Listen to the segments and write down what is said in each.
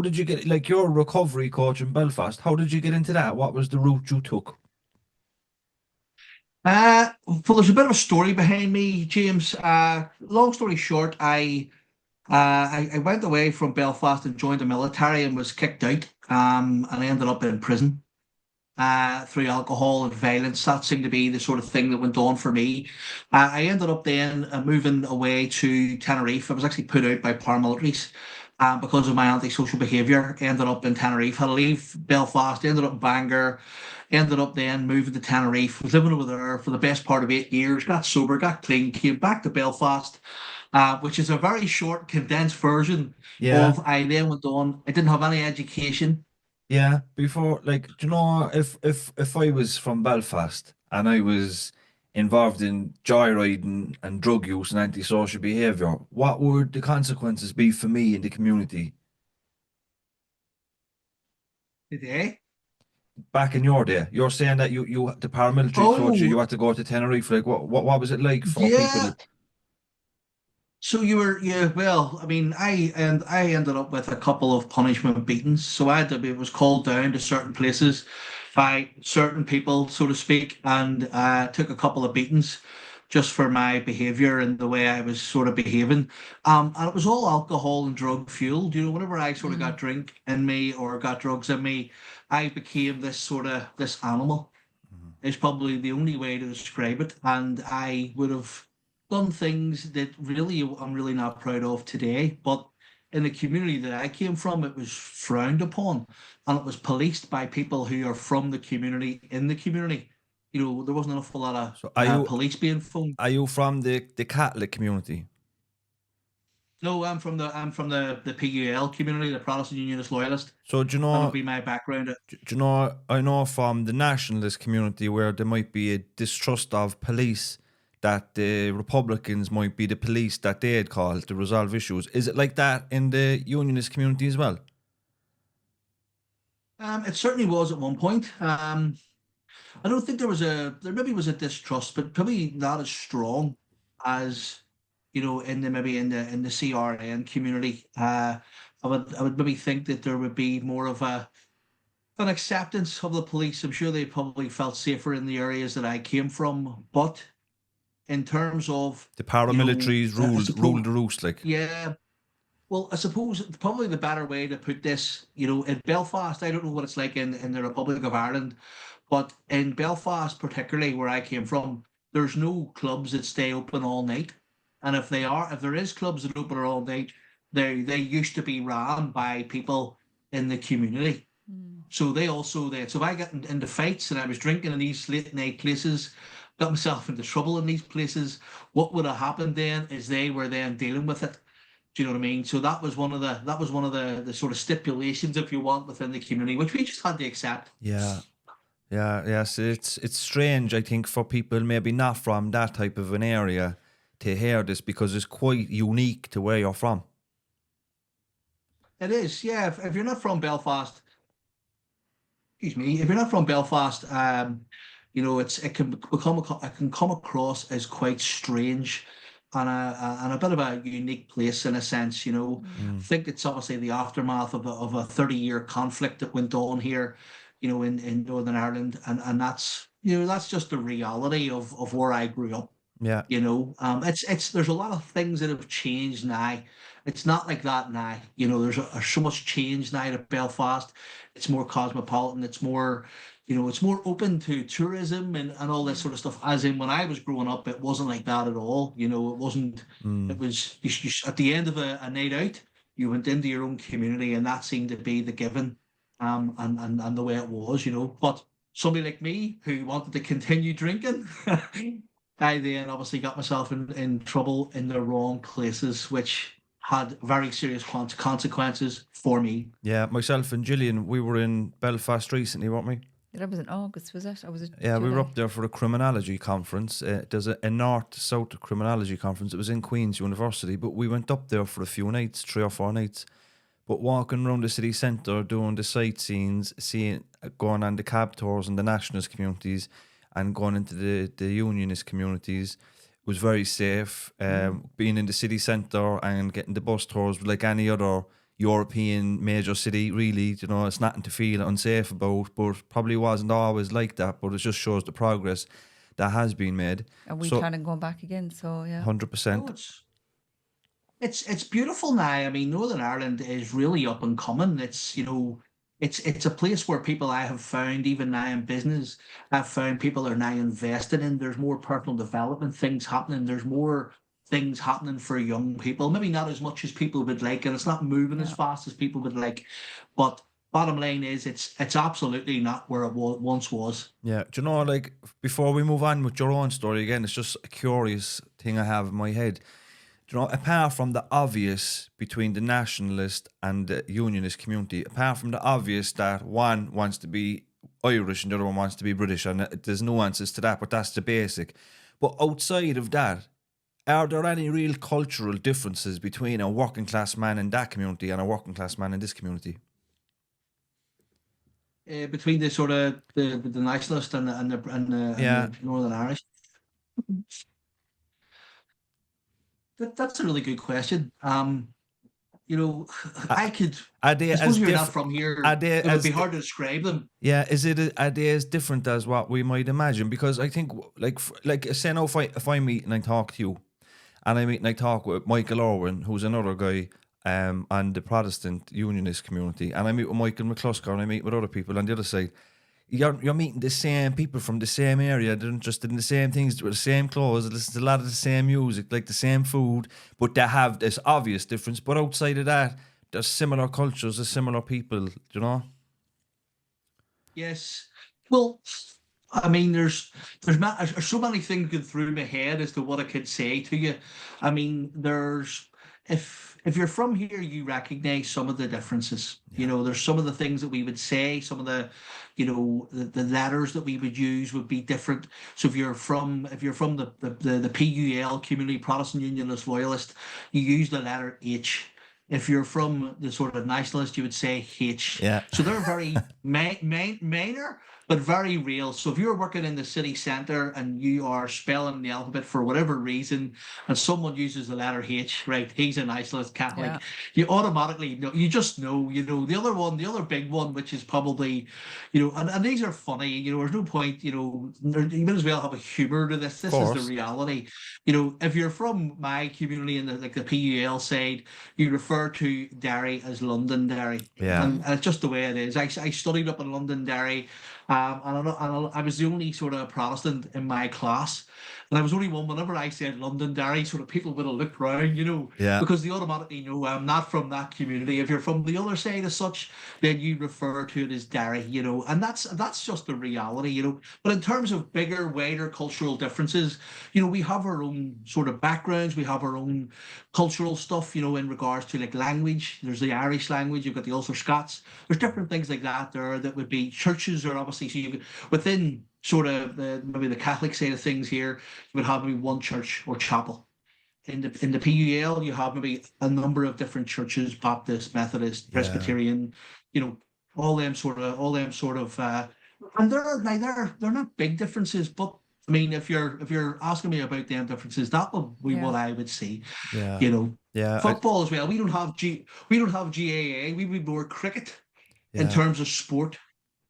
did you get, like, you're a recovery coach in Belfast? How did you get into that? What was the route you took? Well, there's a bit of a story behind me, James. Long story short, I went away from Belfast and joined the military and was kicked out. And I ended up in prison. Through alcohol and violence. That seemed to be the sort of thing that went on for me. I ended up then moving away to Tenerife. I was actually put out by paramilitaries because of my antisocial behaviour. Ended up in Tenerife. Had to leave Belfast. Ended up in Bangor. Ended up then moving to Tenerife. Was living over there for the best part of 8 years. Got sober. Got clean. Came back to Belfast, which is a very short, condensed version Yeah. of I then went on. I didn't have any education. Yeah, before, like, do you know, if I was from Belfast and I was involved in joyriding and drug use and antisocial behaviour, what would the consequences be for me in the community Today. back in your day? You're saying that you the paramilitary told you Oh, you had to go to Tenerife. Like, what was it like for yeah. people? So you were, yeah, well, I mean, I ended up with a couple of punishment beatings. So I had to be, it was called down to certain places by certain people, so to speak, and took a couple of beatings just for my behavior and the way I was sort of behaving. And it was all alcohol and drug fueled. You know, whenever I sort of got Mm. drink in me or got drugs in me, I became this sort of this animal Mhm. is probably the only way to describe it. And I would have done things that really I'm really not proud of today. But in the community that I came from, it was frowned upon and it was policed by people who are from the community in the community. You know, there wasn't an awful lot of So are you police being phoned. are you from the Catholic community? No, I'm from the PUL community, the Protestant Unionist Loyalist. So do you That would know? be my background. Do you know? I know from the nationalist community where there might be a distrust of police, that the Republicans might be the police that they'd call to resolve issues. Is it like that in the unionist community as well? It certainly was at one point. I don't think there maybe was a distrust, but probably not as strong as in the maybe in the CRN community. I would maybe think that there would be more of an acceptance of the police. I'm sure they probably felt safer in the areas that I came from, but in terms of The you paramilitaries know, I ruled suppose the roost, like. yeah. Well, I suppose probably the better way to put this, in Belfast, I don't know what it's like in the Republic of Ireland, but in Belfast, particularly where I came from, there's no clubs that stay open all night. And if there is clubs that open all night, they used to be run by people in the community. Mm. So they also then, so if I got into fights and I was drinking in these late night places, got myself into trouble in these places, what would have happened then is they were then dealing with it. Do you know what I mean? So that was one of the sort of stipulations, if you want, within the community, which we just had to accept. Yeah, yeah, yes. It's strange, I think, for people maybe not from that type of an area to hear this because it's quite unique to where you're from. It is, yeah. If you're not from Belfast, excuse me, if you're not from Belfast, it can come across as quite strange and a bit of a unique place in a sense. I Mm. think it's obviously the aftermath of a 30-year conflict that went on here, in Northern Ireland, and that's just the reality of where I grew up. Yeah, It's there's a lot of things that have changed now. It's not like that now. There's so much change now to Belfast. It's more cosmopolitan. It's more open to tourism and all this Mm. sort of stuff. As in when I was growing up, it wasn't like that at all. It wasn't. It mm. was at the end of a night out, you went into your own community, and that seemed to be the given, and the way it was. But somebody like me who wanted to continue drinking. I then obviously got myself in trouble in the wrong places, which had very serious consequences for me. Yeah, myself and Gillian, we were in Belfast recently, weren't we? That was in August, was it? Or was it Yeah, we were July? up there for a criminology conference. There's a north-south criminology conference. It was in Queen's University, but we went up there for a few nights, 3 or 4 nights. But walking around the city centre, doing the sightseeing, seeing, going on the cab tours in the nationalist communities, and going into the unionist communities, was very safe. Mm. Being in the city centre and getting the bus tours like any other European major city, really. You know, it's nothing to feel unsafe about, but probably wasn't always like that. But it just shows the progress that has been made. And we So, plan on going back again. So yeah. 100%. Oh, it's beautiful now. I mean, Northern Ireland is really up and coming. It's, it's a place where people I have found, even now in business, I've found people are now invested in. There's more personal development things happening. There's more things happening for young people. Maybe not as much as people would like, and it's not moving as Yeah. fast as people would like. But bottom line is, it's absolutely not where it once was. Yeah, do you know, like, before we move on with your own story again, it's just a curious thing I have in my head. Do you know, apart from the obvious between the nationalist and the unionist community, apart from the obvious that one wants to be Irish and the other one wants to be British, and there's nuances to that, but that's the basic. But outside of that, are there any real cultural differences between a working class man in that community and a working class man in this community? Between the sort of the nationalist Yeah. and the Northern Irish. That's a really good question. I could. Are they I suppose as if you're not different? from here, Are they it would as be hard to describe them. Yeah, are they as different as what we might imagine? Because I think, like say now, if I meet and I talk to you, and I meet and I talk with Michael Irwin, who's another guy, on the Protestant Unionist community, and I meet with Michael McClusker, and I meet with other people on the other side. You're meeting the same people from the same area. They're interested in the same things, with the same clothes, listen to a lot of the same music, like the same food, but they have this obvious difference. But outside of that, there's similar cultures, there's similar people. Do you know? Yes. Well, I mean, there's so many things going through my head as to what I could say to you. I mean, there's if you're from here, you recognize some of the differences. There's some of the things that we would say, some of the, the letters that we would use would be different. So if you're from the PUL, Community Protestant Unionist Loyalist, you use the letter H. If you're from the sort of nationalist, you would say H. Yeah. So they're very minor, but very real. So if you're working in the city centre and you are spelling the alphabet for whatever reason, and someone uses the letter H, right? He's a nationalist Catholic. Yeah. You automatically know. You just know. The other one, the other big one, which is probably, and these are funny. There's no point. You might as well have a humour to this. This is the reality. If you're from my community in the PUL side, you refer to Derry as Londonderry. Yeah. And it's just the way it is. I studied up in Londonderry, and I was the only sort of Protestant in my class. And I was only one. Whenever I said Londonderry, sort of people would have looked round, Yeah. because they automatically know I'm not from that community. If you're from the other side as such, then you refer to it as Derry, and that's just the reality. But in terms of bigger, wider cultural differences, we have our own sort of backgrounds, we have our own cultural stuff, in regards to like language. There's the Irish language, you've got the Ulster Scots. There's different things like that there that would be churches, or obviously, so you within sort of maybe the Catholic side of things here, you would have maybe one church or chapel. In the PUL, you have maybe a number of different churches: Baptist, Methodist, Presbyterian, all them sort of, and they're not big differences, but I mean, if you're asking me about them differences, that would be what I would see. Yeah. Yeah. Football as well. We don't have GAA. We would more cricket in terms of sport.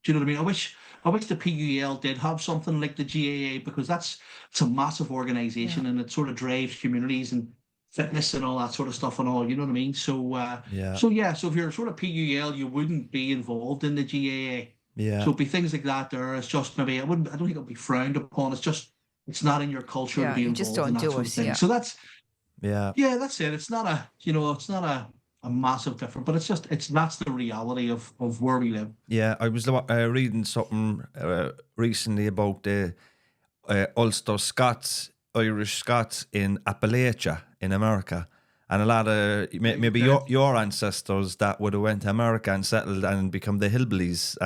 Do you know what I mean? I wish the PUL did have something like the GAA, because it's a massive organisation and it sort of drives communities and fitness and all that sort of stuff and all. You know what I mean? So so if you're sort of PUL, you wouldn't be involved in the GAA. Yeah. So it'd be things like that. There, it's just maybe I don't think it'd be frowned upon. It's not in your culture to be you involved just don't in that do sort of it. thing. Yeah. So that's Yeah. that's it. It's not a massive difference, but that's the reality of where we live. Yeah, I was reading something recently about the Ulster Scots, Irish Scots in Appalachia in America, and a lot of maybe your ancestors that would have went to America and settled and become the hillbillies,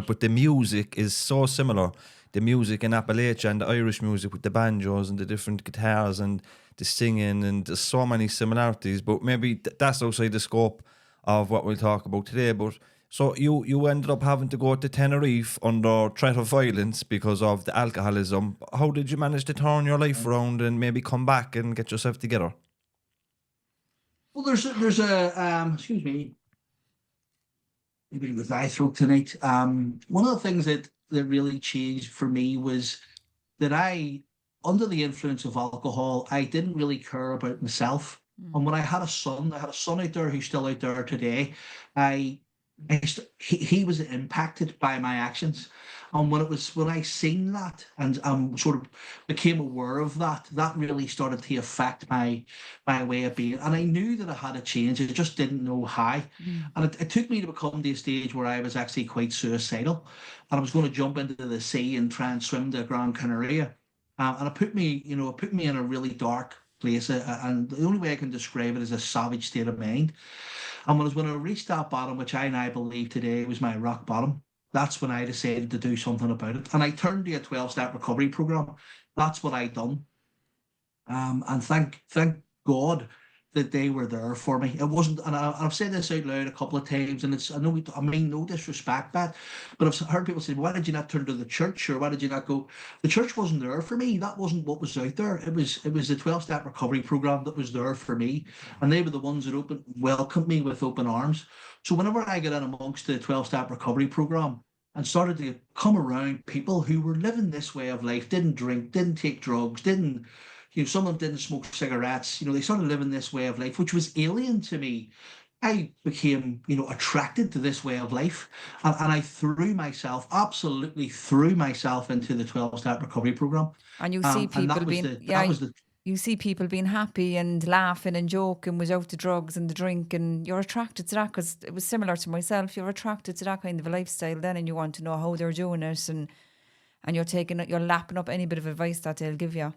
but the music is so similar. The music in Appalachia and the Irish music with the banjos and the different guitars and the singing, and there's so many similarities, but maybe that's outside the scope of what we'll talk about today. But so you ended up having to go to Tenerife under threat of violence because of the alcoholism. How did you manage to turn your life around and maybe come back and get yourself together? Well, there's a excuse me, maybe with my throat tonight. One of the things that really changed for me was that under the influence of alcohol, I didn't really care about myself. And when I had a son out there who's still out there today. I, he was impacted by my actions. And when I seen that and sort of became aware of that, that really started to affect my way of being. And I knew that I had to change. I just didn't know how. Mm. And it took me to become to a stage where I was actually quite suicidal, and I was going to jump into the sea and try and swim to Gran Canaria. And it put me in a really dark place. And the only way I can describe it is a savage state of mind. And when I reached that bottom, which I now believe today was my rock bottom, that's when I decided to do something about it. And I turned to a 12-step recovery program. That's what I done. And thank God that they were there for me. It wasn't, and I've said this out loud a couple of times, and I know I mean no disrespect, but I've heard people say, "Why did you not turn to the church, or why did you not go?" The church wasn't there for me. That wasn't what was out there. It was the 12-step recovery program that was there for me, and they were the ones that welcomed me with open arms. So whenever I got in amongst the 12-step recovery program and started to come around people who were living this way of life, didn't drink, didn't take drugs, didn't, some of them didn't smoke cigarettes. They started living this way of life, which was alien to me. I became, attracted to this way of life, and I absolutely threw myself into the 12-step recovery program. And you see And people being, you see people being happy and laughing and joking without the drugs and the drink, and you're attracted to that because it was similar to myself. You're attracted to that kind of a lifestyle then, and you want to know how they're doing it, and you're lapping up any bit of advice that they'll give you.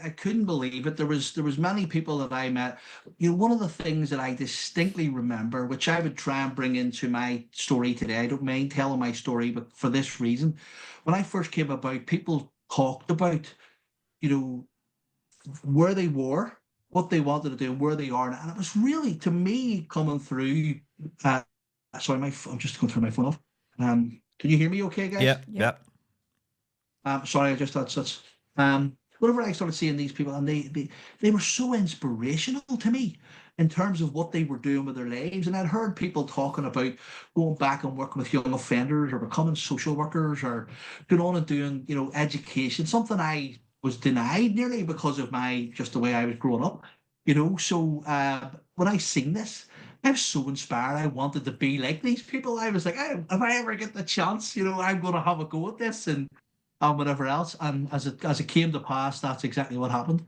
I couldn't believe it. There was many people that I met. One of the things that I distinctly remember, which I would try and bring into my story today, I don't mind telling my story, but for this reason, when I first came about, people talked about, where they were, what they wanted to do, and where they are, and it was really, to me, coming through. Sorry, I'm just going through my phone off. Can you hear me okay, guys? Yeah. Sorry, I just thought such. Whenever I started seeing these people, and they were so inspirational to me in terms of what they were doing with their lives. And I'd heard people talking about going back and working with young offenders, or becoming social workers, or going on and doing, education, something I was denied nearly because of just the way I was growing up. So when I seen this, I was so inspired. I wanted to be like these people. I was like, if I ever get the chance, I'm going to have a go at this, and whatever else. And as it came to pass, that's exactly what happened.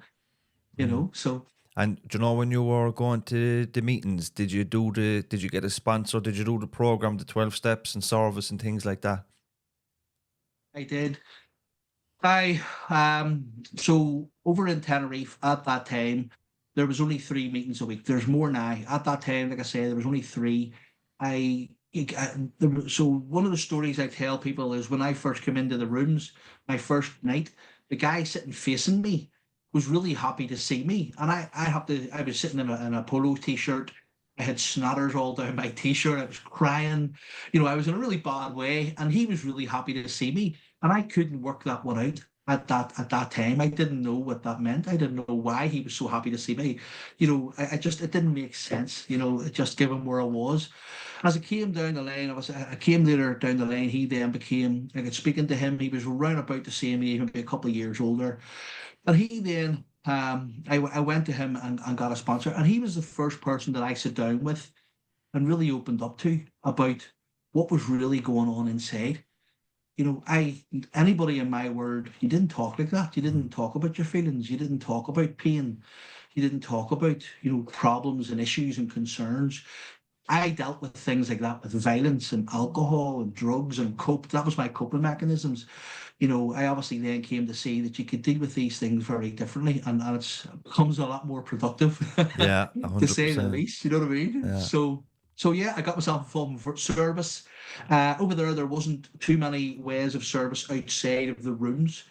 So. And do you know, when you were going to the meetings, did you get a sponsor? Did you do the program, the 12 steps and service and things like that? I did. So over in Tenerife at that time, there was only 3 meetings a week. There's more now. At that time, like I said, there was only 3. So one of the stories I tell people is when I first came into the rooms, my first night, the guy sitting facing me was really happy to see me, and I was sitting in a polo t-shirt. I had snotters all down my t-shirt. I was crying. I was in a really bad way, and he was really happy to see me, and I couldn't work that one out. At that time, I didn't know what that meant. I didn't know why he was so happy to see me. It didn't make sense. Just given where I was. As it came down the line, I came later down the line. He then became, I could speaking to him. He was round about the same age, maybe a couple of years older. And he then, I went to him and got a sponsor. And he was the first person that I sat down with and really opened up to about what was really going on inside. Anybody in my word, you didn't talk like that. You didn't talk about your feelings. You didn't talk about pain. You didn't talk about, problems and issues and concerns. I dealt with things like that, with violence and alcohol and drugs, and that was my coping mechanisms. I obviously then came to see that you could deal with these things very differently, and it becomes a lot more productive. Yeah, to say the least. You know what I mean? Yeah. So yeah, I got myself involved in service. Over there wasn't too many ways of service outside of the rooms.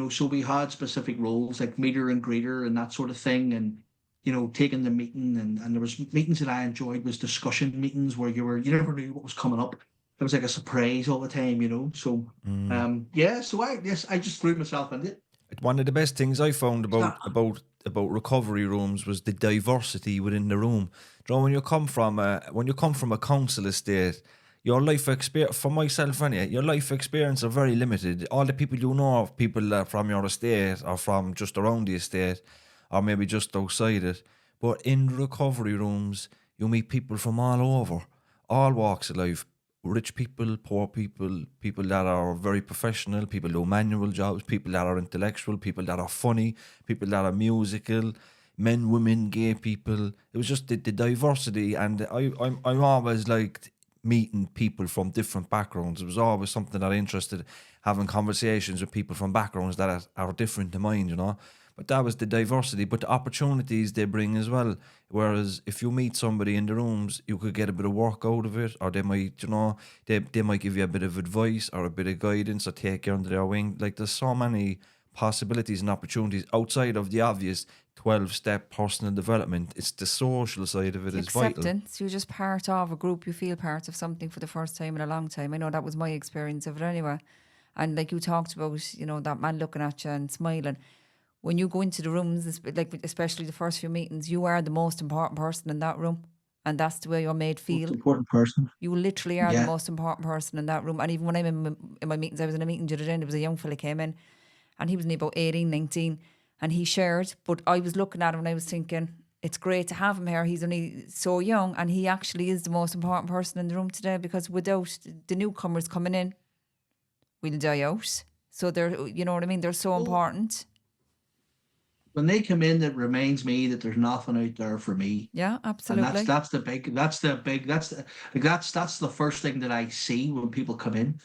So we had specific roles like meter and greeter and that sort of thing, and taking the meeting, and there was meetings that I enjoyed was discussion meetings where you never knew what was coming up. It was like a surprise all the time, So so I just threw myself into it. One of the best things I found about about recovery rooms was the diversity within the room. Do you know, when you come from a council estate, your life experience, for myself anyway, your life experience are very limited. All the people you know of, people that from your estate or from just around the estate, or maybe just outside it. But in recovery rooms, you meet people from all over, all walks of life. Rich people, poor people, people that are very professional, people who do manual jobs, people that are intellectual, people that are funny, people that are musical, men, women, gay people. It was just the diversity, and I'm always liked meeting people from different backgrounds. It was always something that I interested, having conversations with people from backgrounds that are different to mine, you know. But that was the diversity, but the opportunities they bring as well. Whereas if you meet somebody in the rooms, you could get a bit of work out of it, or they might, you know, they might give you a bit of advice or a bit of guidance or take you under their wing. Like, there's so many possibilities and opportunities outside of the obvious 12-step personal development. It's the social side of it is vital. Acceptance. You're just part of a group. You feel part of something for the first time in a long time. I know that was my experience of it anyway. And like you talked about, you know, that man looking at you and smiling. When you go into the rooms, like especially the first few meetings, you are the most important person in that room. And that's the way you're made feel. Most important person. You literally are the Yeah. most important person in that room. And even when I'm in my meetings, I was in a meeting the other day and there was a young fella came in and he was only about 18, 19 and he shared. But I was looking at him and I was thinking, it's great to have him here. He's only so young and he actually is the most important person in the room today, because without the newcomers coming in, we'll die out. So they're, you know what I mean? They're so important. When they come in, it reminds me that there's nothing out there for me. Yeah, absolutely. And that's the first thing that I see when people come in,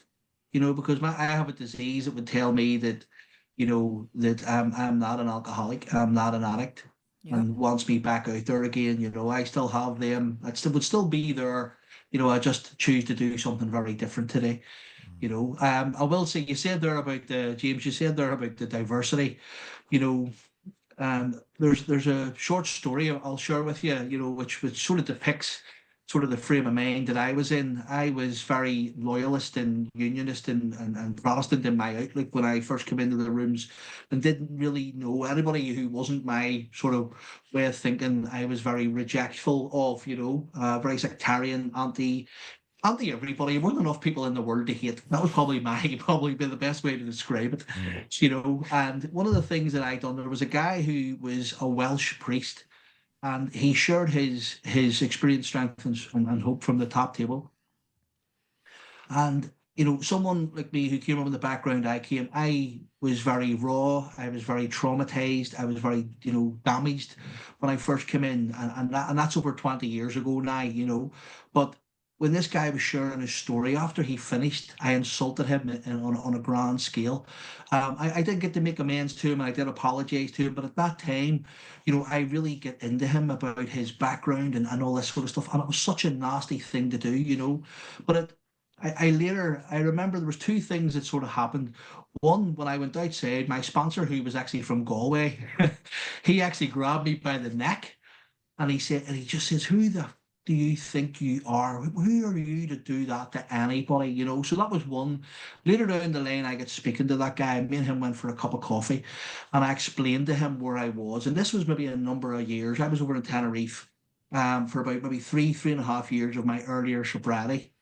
you know, because I have a disease that would tell me that, you know, that I'm not an alcoholic, I'm not an addict, Yeah. and wants me back out there again. You know, I still have them. Would still be there. You know, I just choose to do something very different today. You know, I will say, you said there about James, you said there about the diversity. You know, there's a short story I'll share with you, you know, which sort of depicts sort of the frame of mind that I was in. I was very loyalist and unionist and Protestant in my outlook when I first came into the rooms, and didn't really know anybody who wasn't my sort of way of thinking. I was very rejectful of, you know, very sectarian, anti everybody. Weren't enough people in the world to hate. That was probably be the best way to describe it. You know, and one of the things that I done, there was a guy who was a Welsh priest, and he shared his experience, strength, and hope from the top table. And you know, someone like me who came from the background I was very raw. I was very traumatized. I was very, you know, damaged when I first came in, and that's over 20 years ago now. You know, but when this guy was sharing his story, after he finished, I insulted him on a grand scale. I did get to make amends to him, and I did apologize to him. But at that time, you know, I really get into him about his background and all this sort of stuff. And it was such a nasty thing to do, you know. But I remember there was two things that sort of happened. One, when I went outside, my sponsor, who was actually from Galway, he actually grabbed me by the neck, and he just says, "Who the do you think you are? Who are you to do that to anybody?" You know, so that was one. Later down the lane, I get speaking to that guy. Me and him went for a cup of coffee, and I explained to him where I was. And this was maybe a number of years. I was over in Tenerife for about maybe three and a half years of my earlier sobriety.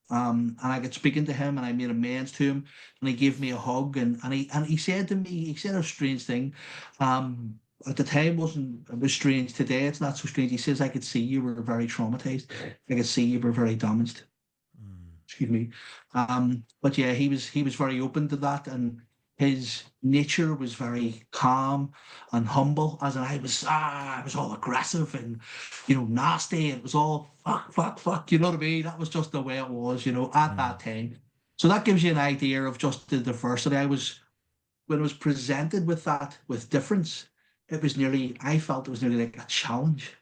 And I got speaking to him, and I made amends to him, and he gave me a hug, and he said to me, he said a strange thing. At the time it was strange. Today it's not so strange. He says, "I could see you were very traumatized. I could see you were very damaged." Excuse me. But yeah, he was very open to that, and his nature was very calm and humble. As in, I was all aggressive and, you know, nasty. It was all fuck. You know what I mean? That was just the way it was, you know, at that time. So that gives you an idea of just the diversity. When I was presented with that, with difference, I felt it was nearly like a challenge,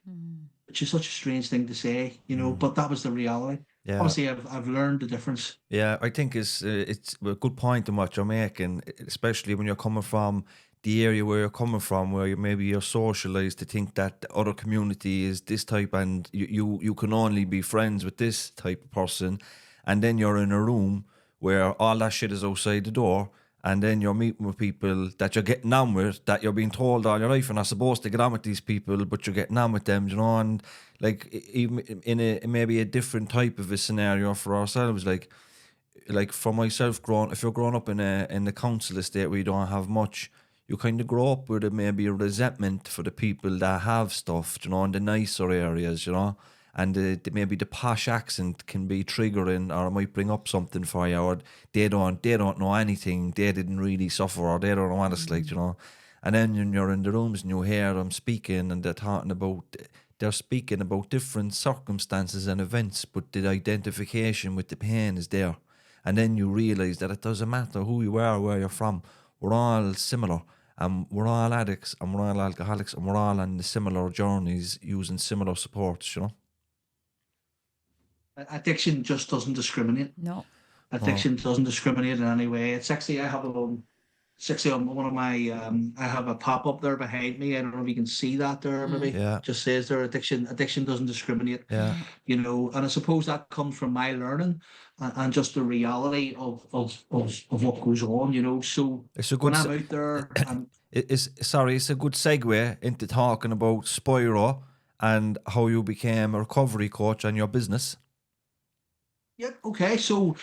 which is such a strange thing to say, you know, but that was the reality. Yeah. Obviously, I've learned the difference. Yeah, I think it's a good point in what you're making, especially when you're coming from the area where you're coming from, where you're socialized to think that the other community is this type, and you can only be friends with this type of person, and then you're in a room where all that shit is outside the door, And then you're meeting with people that you're getting on with, that you're being told all your life you're not supposed to get on with these people, but you're getting on with them, you know. And like even in a maybe a different type of a scenario for ourselves, like for myself, if you're growing up in the council estate where you don't have much, you kind of grow up with maybe a resentment for the people that have stuff, you know, in the nicer areas, you know. And maybe the posh accent can be triggering, or it might bring up something for you, or they don't know anything, they didn't really suffer, or they don't know what it's like, you know. And then when you're in the rooms and you hear them speaking, and they're speaking about different circumstances and events, but the identification with the pain is there. And then you realise that it doesn't matter who you are, where you're from, we're all similar. And we're all addicts, and we're all alcoholics, and we're all on the similar journeys using similar supports, you know. Addiction just doesn't discriminate. No. Addiction doesn't discriminate in any way. It's actually, I have on one of my, I have a pop up there behind me. I don't know if you can see that there, maybe. Yeah. Just says there, addiction doesn't discriminate. Yeah. You know, and I suppose that comes from my learning and just the reality of what goes on, you know. So It's a good when I'm out there, it's a good segue into talking about Spyro and how you became a recovery coach and your business. yeah, okay. So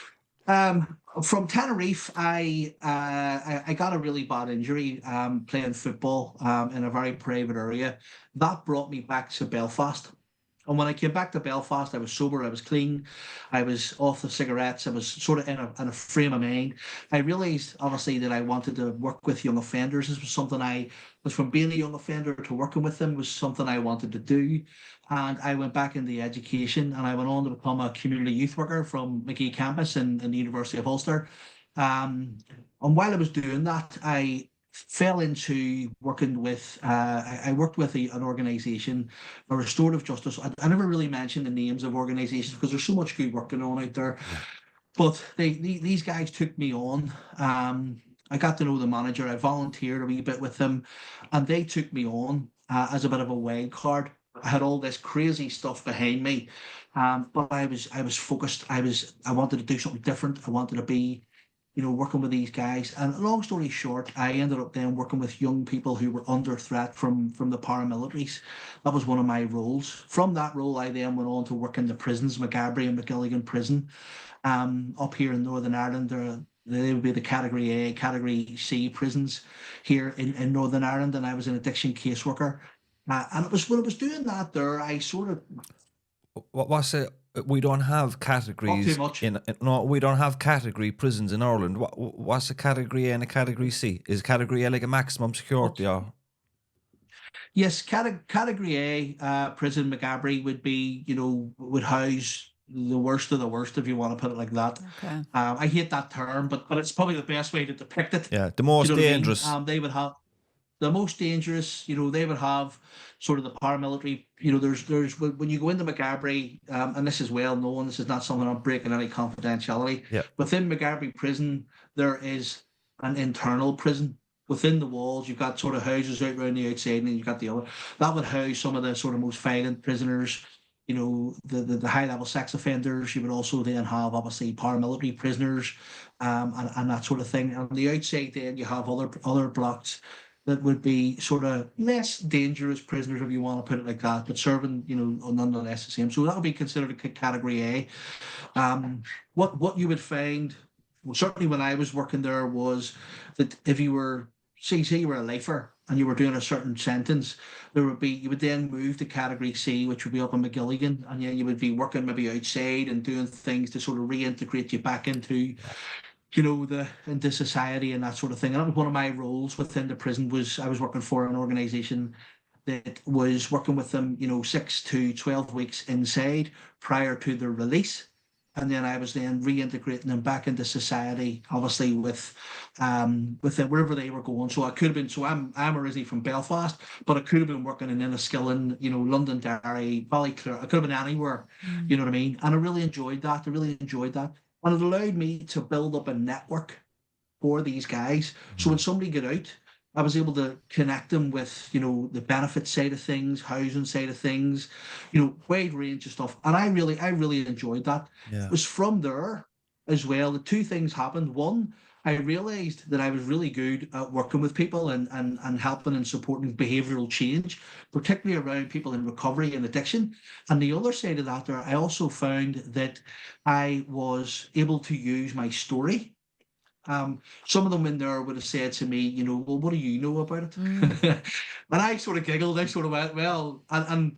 from Tenerife, I got a really bad injury playing football in a very private area. That brought me back to Belfast. And when I came back to Belfast, I was sober, I was clean, I was off the cigarettes, I was sort of in a frame of mind. I realised, obviously, that I wanted to work with young offenders. This was something from being a young offender to working with them was something I wanted to do. And I went back into education, and I went on to become a community youth worker from McGee campus in the University of Ulster. And while I was doing that, I fell into working with, I worked with an organisation, a restorative justice. I never really mentioned the names of organisations because there's so much good work going on out there. But these guys took me on. I got to know the manager. I volunteered a wee bit with them, and they took me on as a bit of a wild card. I had all this crazy stuff behind me, but I was focused. I wanted to do something different. I wanted to be, you know, working with these guys. And long story short, I ended up then working with young people who were under threat from the paramilitaries. That was one of my roles. From that role, I then went on to work in the prisons, Maghaberry and McGilligan Prison, up here in Northern Ireland. They would be the Category A, Category C prisons here in Northern Ireland, and I was an addiction caseworker. And it was when I was doing that there, I sort of... What was it? We don't have categories. Not too much. No, we don't have category prisons in Ireland. What's a Category A and a Category C? Is Category A like a maximum security or? Yes, Category A prison Maghaberry would be, you know, would house the worst of the worst, if you want to put it like that. Okay. I hate that term, but it's probably the best way to depict it. Yeah, the most dangerous. I mean? They would have the most dangerous. You know, they would have sort of the paramilitary. You know, there's when you go into Maghaberry, and this is well known. This is not something I'm breaking any confidentiality. Yeah. Within Maghaberry prison, there is an internal prison. Within the walls, you've got sort of houses out around the outside, and then you've got the other. That would house some of the sort of most violent prisoners, you know, the high-level sex offenders. You would also then have, obviously, paramilitary prisoners, and that sort of thing. And on the outside, then, you have other blocks that would be sort of less dangerous prisoners, if you want to put it like that, but serving, you know, nonetheless the same. So that would be considered a Category A. What you would find, well, certainly when I was working there, was that if you were, say you were a lifer and you were doing a certain sentence, you would then move to Category C, which would be up in McGilligan, and then you would be working maybe outside and doing things to sort of reintegrate you back into, you know, into society and that sort of thing. And that was one of my roles within the prison. Was I was working for an organisation that was working with them, you know, 6 to 12 weeks inside prior to their release. And then I was then reintegrating them back into society, obviously with them wherever they were going. So I could have been, so I'm originally from Belfast, but I could have been working in Enniskillen, you know, Londonderry, Ballyclare. I could have been anywhere, you know what I mean? And I really enjoyed that. And it allowed me to build up a network for these guys. So when somebody got out, I was able to connect them with, you know, the benefit side of things, housing side of things, you know, wide range of stuff. And I really enjoyed that. Yeah. It was from there as well. The two things happened. One, I realized that I was really good at working with people and helping and supporting behavioral change, particularly around people in recovery and addiction. And the other side of that, there, I also found that I was able to use my story. Some of them in there would have said to me, well, what do you know about it? And I sort of giggled. I sort of went, well, and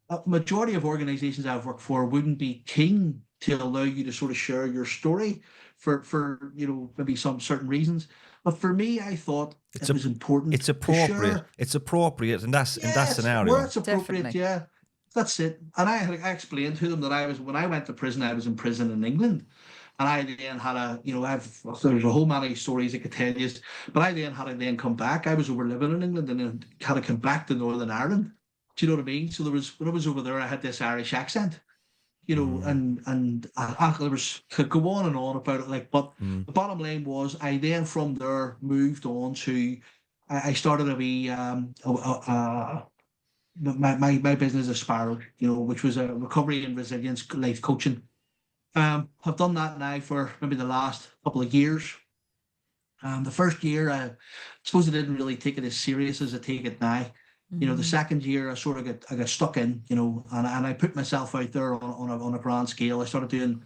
a majority of organizations I've worked for wouldn't be keen to allow you to sort of share your story for maybe some certain reasons. But for me, I thought it was important. It's appropriate. To share. It's appropriate in that scenario. Where it's appropriate, Definitely. yeah. That's it. And I explained to them that when I went to prison, I was in prison in England. And I then had there's a whole many stories I could tell you, but I then had to then come back. I was over living in England and then had to come back to Northern Ireland. Do you know what I mean? So when I was over there, I had this Irish accent, and could go on and on about it. But the bottom line was, I then from there moved on to, I started a wee, my business Aspire, which was a recovery and resilience life coaching. I've done that now for maybe the last couple of years. The first year, I suppose I didn't really take it as serious as I take it now. The second year, I got stuck in, and I put myself out there on a grand scale. I started doing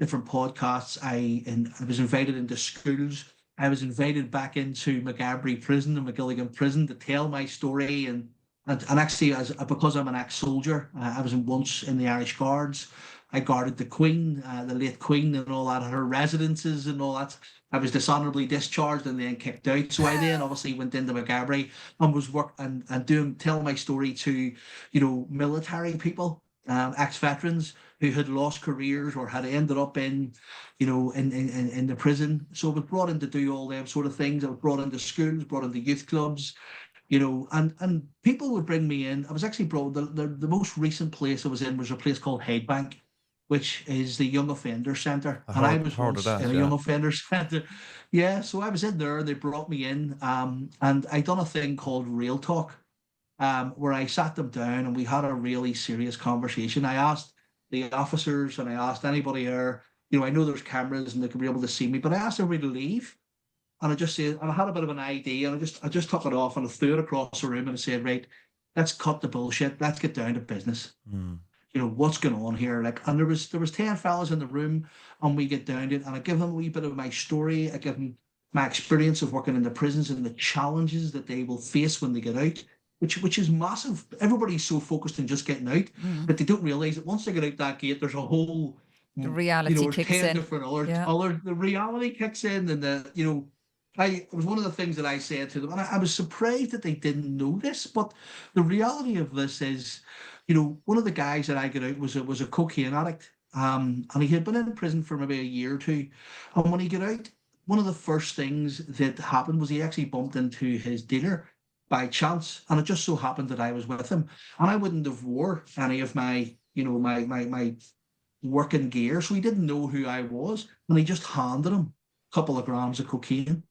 different podcasts. I was invited into schools. I was invited back into McGabry Prison and McGilligan Prison to tell my story, and actually, because I'm an ex-soldier, I was once in the Irish Guards. I guarded the Queen, the late Queen, and all that, her residences and all that. I was dishonorably discharged and then kicked out. So I then obviously went into McGabry and was telling my story to, military people, ex-veterans who had lost careers or had ended up in the prison. So I was brought in to do all them sort of things. I was brought into schools, brought into youth clubs, and people would bring me in. I was actually brought, the most recent place I was in was a place called Headbank, which is the Young Offender Centre. I was once in a Young Offender Centre. Yeah, so I was in there, they brought me in, and I done a thing called Real Talk, where I sat them down and we had a really serious conversation. I asked the officers and I asked anybody there, I know there's cameras and they could be able to see me, but I asked everybody to leave. And I just said, and I had a bit of an ID, and I just took it off and I threw it across the room and I said, right, let's cut the bullshit. Let's get down to business. What's going on here? And there was 10 fellas in the room, and we get down to it, and I give them a wee bit of my story. I give them my experience of working in the prisons and the challenges that they will face when they get out, which is massive. Everybody's so focused on just getting out, but they don't realize that once they get out that gate, there's a whole the reality kicks in. Different the reality kicks in, and it was one of the things that I said to them, and I was surprised that they didn't know this, but the reality of this is, one of the guys that I got out was a cocaine addict, and he had been in prison for maybe a year or two, and when he got out, one of the first things that happened was he actually bumped into his dealer by chance, and it just so happened that I was with him, and I wouldn't have wore any of my, my working gear, so he didn't know who I was, and he just handed him a couple of grams of cocaine.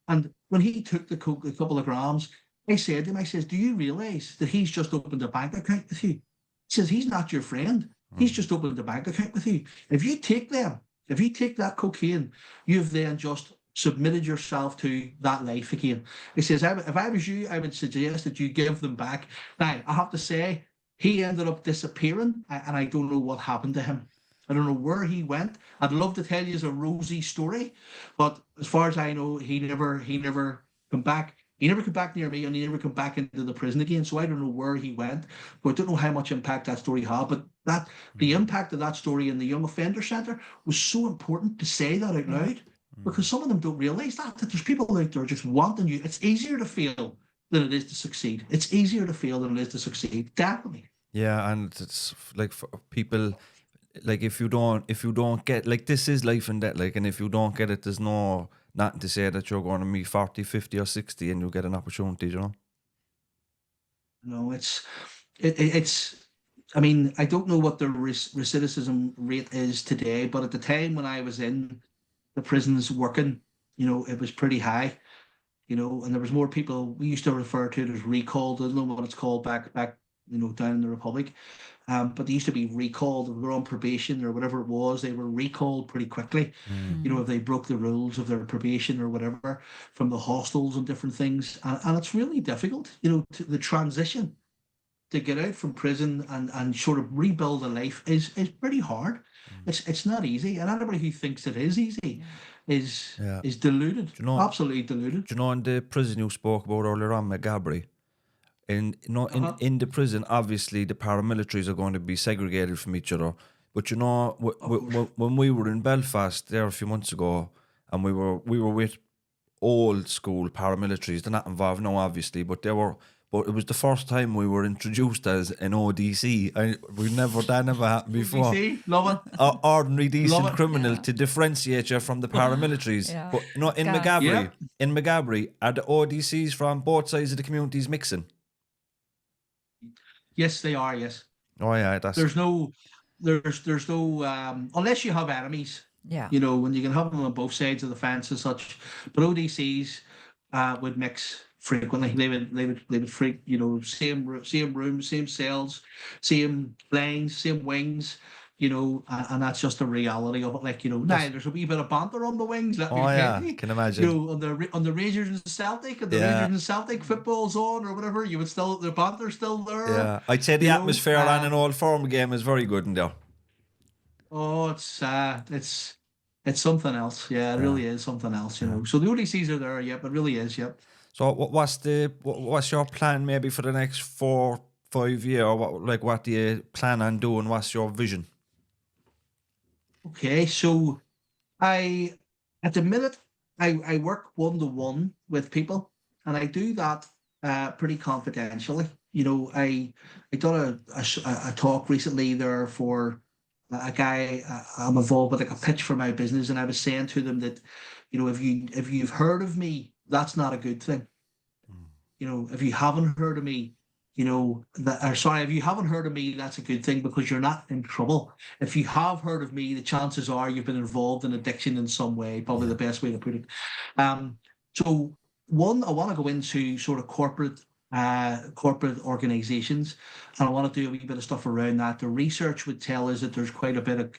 And when he took a couple of grams, I said to him, I says, do you realize that he's just opened a bank account with you? He says, he's not your friend. He's just opened a bank account with you. If you take that cocaine, you've then just submitted yourself to that life again. He says, if I was you, I would suggest that you give them back. Now, I have to say, he ended up disappearing, and I don't know what happened to him. I don't know where he went. I'd love to tell you a rosy story, but as far as I know, he never come back. He never came back near me, and he never came back into the prison again. So I don't know where he went, but I don't know how much impact that story had. But the impact of that story in the Young Offender Centre was so important to say that out loud, because some of them don't realise that there's people out there just wanting you. It's easier to fail than it is to succeed. It's easier to fail than it is to succeed. Definitely. Yeah, and it's like for people. Like if you don't get, like, this is life and death, like, and if you don't get it, there's nothing to say that you're going to be 40, 50 or 60 and you'll get an opportunity, No, it's I mean, I don't know what the recidivism rate is today, but at the time when I was in the prisons working, it was pretty high, and there was more people. We used to refer to it as recall. I don't know what it's called back down in the Republic. But they used to be recalled. If they were on probation or whatever it was, they were recalled pretty quickly. If they broke the rules of their probation or whatever from the hostels and different things. And it's really difficult, the transition to get out from prison and sort of rebuild a life is pretty hard. It's not easy. And anybody who thinks it is easy is deluded. Absolutely deluded. Do you know in the prison you spoke about earlier on, McGabry? In the prison, obviously the paramilitaries are going to be segregated from each other. But when we were in Belfast there a few months ago, and we were with old school paramilitaries, they're not involved now, obviously, but it was the first time we were introduced as an ODC. That never happened before. ODC, love it. Ordinary decent criminal to differentiate you from the paramilitaries. Yeah. But in McGabry, are the ODCs from both sides of the communities mixing? Yes, they are. Yes. Oh yeah, there's no unless you have enemies. Yeah. When you can have them on both sides of the fence and such. But ODCs would mix frequently. They would freak. Same rooms, same cells, same lanes, same wings. And that's just the reality of it. Now there's a wee bit of banter on the wings. Can imagine. On the Rangers and Celtic, and the Rangers and Celtic football's on or whatever, the banter's still there. Yeah, I'd say the atmosphere on an Old Firm game is very good in there. Oh, it's something else. Yeah, it really is something else. So the ODCs are there. Yep, it really is. Yep. So what's your plan maybe for the next 4-5 years? What do you plan on doing? What's your vision? Okay, so at the minute, I work one-to-one with people, and I do that pretty confidentially. I done a talk recently there for a guy I'm involved with, like a pitch for my business, and I was saying to them that, if you've heard of me, that's not a good thing. If you haven't heard of me, if you haven't heard of me, that's a good thing because you're not in trouble. If you have heard of me, the chances are you've been involved in addiction in some way, probably the best way to put it. So one, I want to go into sort of corporate organizations, and I want to do a wee bit of stuff around that. The research would tell us that there's quite a bit of,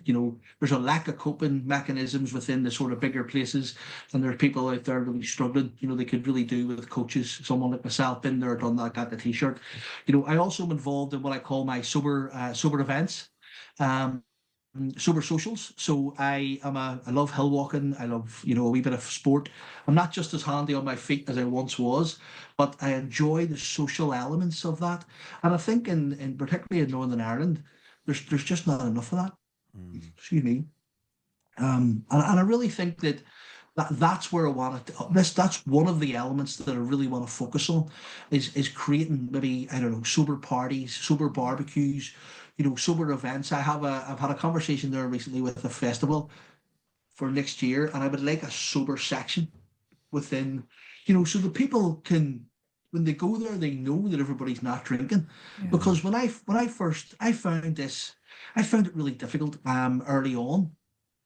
there's a lack of coping mechanisms within the sort of bigger places, and there's people out there really struggling. They could really do with coaches. Someone like myself, been there, done that, got the t-shirt. I also am involved in what I call my sober events. Sober socials. So I love hill walking. I love, a wee bit of sport. I'm not just as handy on my feet as I once was, but I enjoy the social elements of that. And I think in particularly in Northern Ireland, there's just not enough of that. Excuse me. And I really think that's where I want to. That's one of the elements that I really want to focus on is creating maybe, I don't know, sober parties, sober barbecues, sober events. I've had a conversation there recently with a festival for next year, and I would like a sober section within, so the people can, when they go there, they know that everybody's not drinking. Yeah. Because when I found it really difficult early on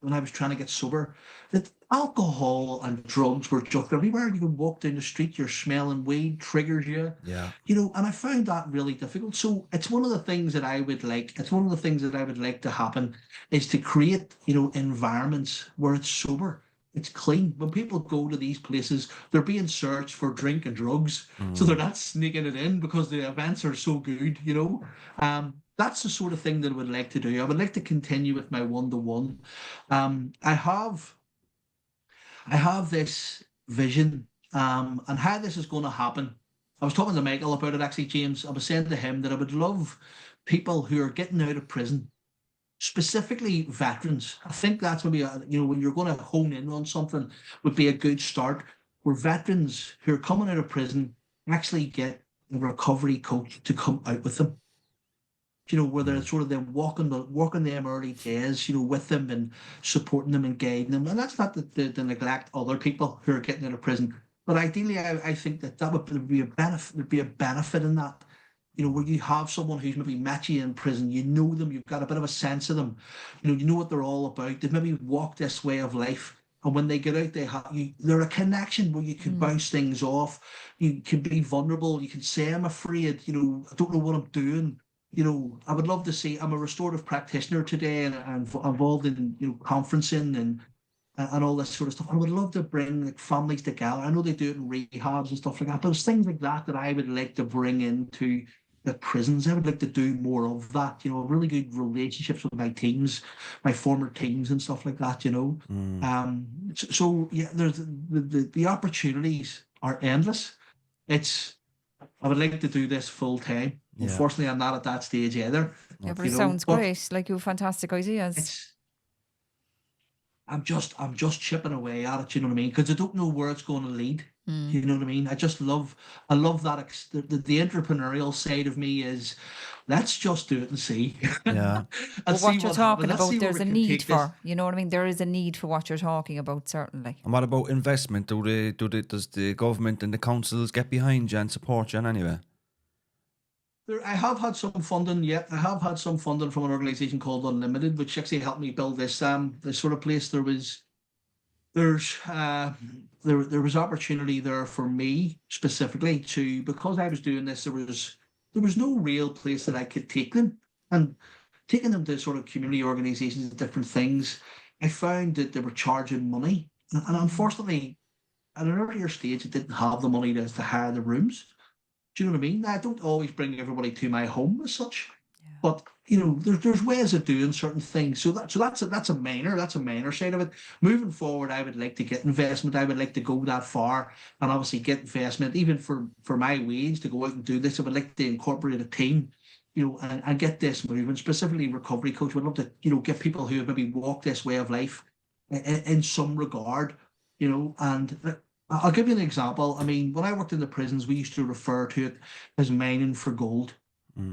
when I was trying to get sober, that alcohol and drugs were just everywhere. You can walk down the street, you're smelling weed, triggers you. Yeah. And I found that really difficult. So it's one of the things that I would like. It's one of the things that I would like to happen is to create, environments where it's sober. It's clean. When people go to these places, they're being searched for drink and drugs. So they're not sneaking it in because the events are so good, That's the sort of thing that I would like to do. I would like to continue with my one-to-one. I have this vision, and how this is going to happen. I was talking to Michael about it, actually, James. I was saying to him that I would love people who are getting out of prison, specifically veterans. I think that's maybe, when you're going to hone in on something, would be a good start, where veterans who are coming out of prison actually get a recovery coach to come out with them. Where they're sort of them walking them early days, with them and supporting them and guiding them. And that's not to neglect other people who are getting out of prison. But ideally, I think that would be a benefit. There'd be a benefit in that, where you have someone who's maybe met you in prison, you know them, you've got a bit of a sense of them, you know what they're all about. They've maybe walked this way of life, And when they get out, they're a connection where you can bounce things off. You can be vulnerable. You can say, I'm afraid, I don't know what I'm doing. I would love to see, I'm a restorative practitioner today and involved in, conferencing and all this sort of stuff. I would love to bring like families together. I know they do it in rehabs and stuff like that, but it's things like that that I would like to bring into the prisons. I would like to do more of that, really good relationships with my teams, my former teams and stuff like that. So yeah, there's the opportunities are endless. I would like to do this full time. Yeah. Unfortunately, I'm not at that stage either. Yeah, but it sounds great. Like, you have fantastic ideas. I'm just chipping away at it, you know what I mean? Because I don't know where it's going to lead. You know what I mean? I love that the entrepreneurial side of me is, let's just do it and see. Yeah. But what you're talking about, there's there's a need for, you know what I mean? There is a need for what you're talking about, certainly. And what about investment? Does the government and the councils get behind you and support you in any way? I have had some funding. Yeah, I have had some funding from an organisation called Unlimited, which actually helped me build this sort of place. There was opportunity there for me specifically because I was doing this. There was no real place that I could take them, and taking them to sort of community organisations and different things. I found that they were charging money, and unfortunately, at an earlier stage, I didn't have the money to hire the rooms. Do you know what I mean? I don't always bring everybody to my home as such, but there's ways of doing certain things. So that's a minor side of it. Moving forward, I would like to get investment. I would like to go that far and obviously get investment, even for my wage to go out and do this. I would like to incorporate a team, and get this moving. Specifically, recovery coach. Would love to, get people who have maybe walked this way of life in some regard, and. I'll give you an example. I mean, when I worked in the prisons, we used to refer to it as mining for gold.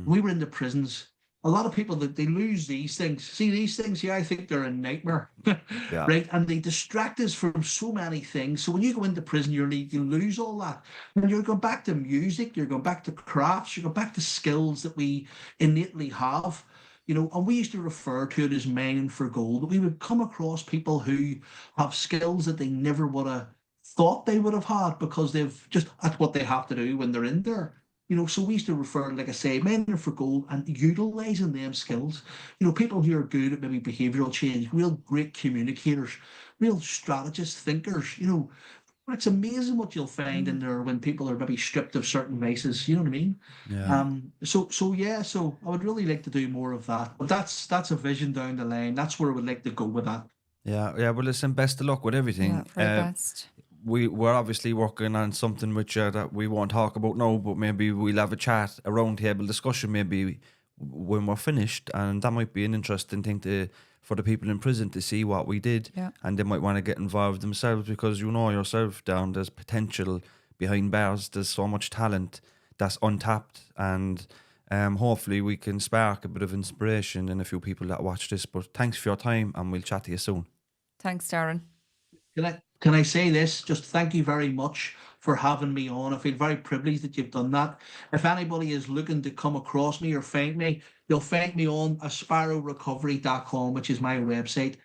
We were in the prisons. A lot of people that they lose these things. See these things here, I think they're a nightmare, Yeah. right? And they distract us from so many things. So when you go into prison, you lose all that. And you're going back to music, you're going back to crafts, you're going back to skills that we innately have. And we used to refer to it as mining for gold. We would come across people who have skills that they never would have thought they would have had because that's what they have to do when they're in there. So we used to refer, like I say, mining for gold and utilising them skills. People who are good at maybe behavioural change, real great communicators, real strategists, thinkers. It's amazing what you'll find in there when people are maybe stripped of certain vices. You know what I mean? Yeah. So I would really like to do more of that. But that's a vision down the line. That's where I would like to go with that. Yeah. Well, listen, best of luck with everything. Yeah, very best. We're obviously working on something which that we won't talk about now, but maybe we'll have a chat, a round table discussion maybe when we're finished, and that might be an interesting thing for the people in prison to see what we did, and they might want to get involved themselves because yourself, Darren, there's potential behind bars. There's so much talent that's untapped, and hopefully we can spark a bit of inspiration in a few people that watch this. But thanks for your time, and we'll chat to you soon. Thanks, Darren. Can I say this? Just thank you very much for having me on. I feel very privileged that you've done that. If anybody is looking to come across me or find me, you'll find me on aspirorecovery.com, which is my website.